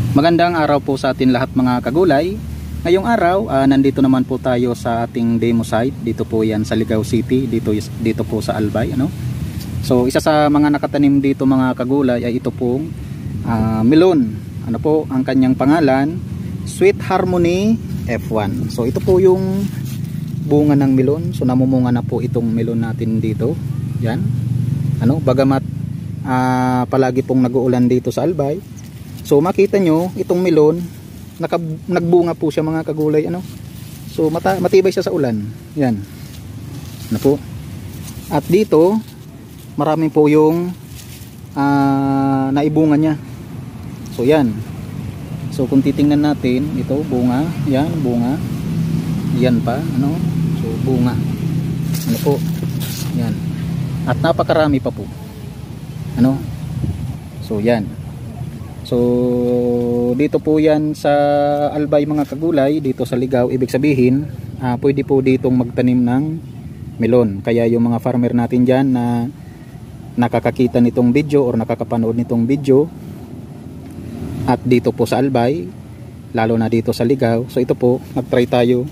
Magandang araw po sa atin lahat mga kagulay. Ngayong araw, nandito naman po tayo sa ating demo site. Dito po yan sa Ligao City, dito po sa Albay, ano? So isa sa mga nakatanim dito mga kagulay ay ito pong melon. Ano po ang kanyang pangalan? Sweet Harmony F1. So ito po yung bunga ng melon. So namumunga na po itong melon natin dito. Yan. Ano, bagamat palagi pong nag-uulan dito sa Albay. So makita nyo itong melon, nagbunga po siya mga kagulay, ano. So matibay siya sa ulan. Yan. Ano po? At dito marami po yung naibunga niya. So yan. So kung titingnan natin, ito bunga, yan bunga. Yan pa, ano? So bunga. Ano po? Yan. At napakarami pa po. Ano? So yan. So dito po yan sa Albay mga kagulay, dito sa Ligao. Ibig sabihin pwede po ditong magtanim ng melon. Kaya yung mga farmer natin dyan na nakakakita nitong video or nakakapanood nitong video at dito po sa Albay, lalo na dito sa Ligao, so ito po, nag-try tayo,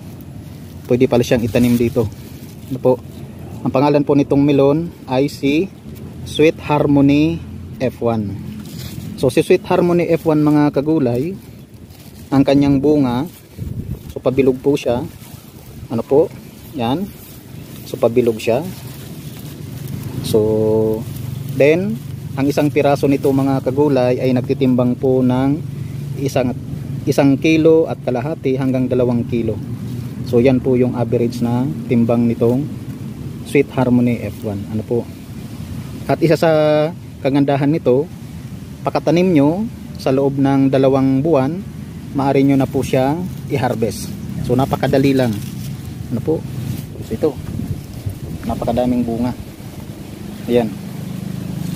pwede pala siyang itanim dito. Ano po? Ang pangalan po nitong melon ay si Sweet Harmony F1. So si Sweet Harmony F1 mga kagulay, ang kanyang bunga, so pabilog po siya. Ano po? Yan. So pabilog siya. So then ang isang piraso nito mga kagulay ay nagtitimbang po ng isang kilo at kalahati hanggang 2 kilo. So yan po yung average na timbang nitong Sweet Harmony F1. Ano po? At isa sa kagandahan nito, pagkatanim nyo sa loob ng 2 buwan, maaari nyo na po siya i-harvest. So napakadali lang. Ano po? So ito, napakadaming bunga. Ayan.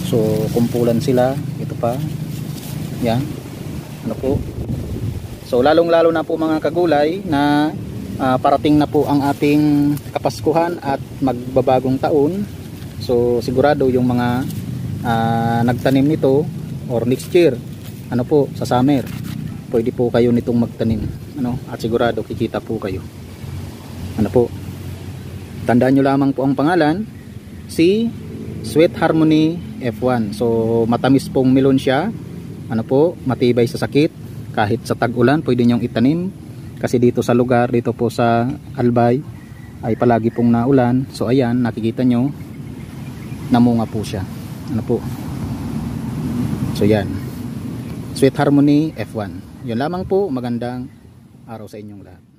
So kumpulan sila. Ito pa. Yan. Ano po? So lalong lalo na po mga kagulay na parating na po ang ating Kapaskuhan at magbabagong taon. So sigurado yung mga nagtanim nito or next year, ano po, sa summer, pwede po kayo nitong magtanim, ano, at sigurado kikita po kayo. Ano po? Tandaan nyo lamang po ang pangalan, si Sweet Harmony F1. So matamis pong melon siya. Ano po, matibay sa sakit. Kahit sa tag-ulan pwede nyong itanim. Kasi dito sa lugar, dito po sa Albay, ay palagi pong naulan. So ayan, nakikita nyo, namunga po siya. Ano po? So yan. Sweet Harmony F1. Yun lamang po. Magandang araw sa inyong lahat.